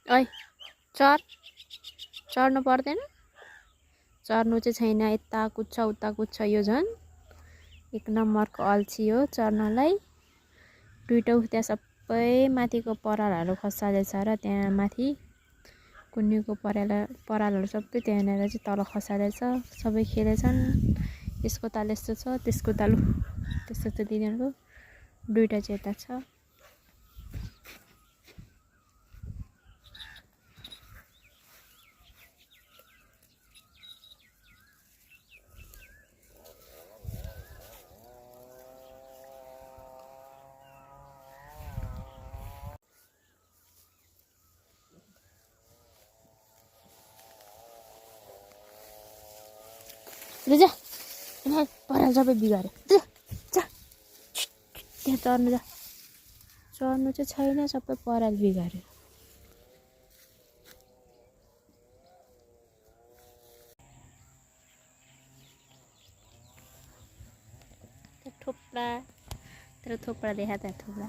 ओइ चढ चढ्नु पर्दैन चढ्नु चाहिँ छैन यता कुद्छ उता कुद्छ यो झन् एक नम्बरको अल्छी हो चढ्नलाई दुईटा त्यहाँ सबै माथिको परालहरू खसालेछ र त्यहाँ माथि कुन्नीको परालहरू सबै त्यहाँनिर चाहिँ तल खसालेछ सबै खेलेछन् यसको ताल यस्तो छ त्यसको ताल त्यस्तो छ तिनीहरूको दुईटा चाहिँ यता छ जा पराल सबै बिगाऱ्यो जा त्यहाँ चढ्नु चाहिँ छैन सबै पराल बिगाऱ्यो थोप्रा तेरो थोप्रा देखा त थोप्रा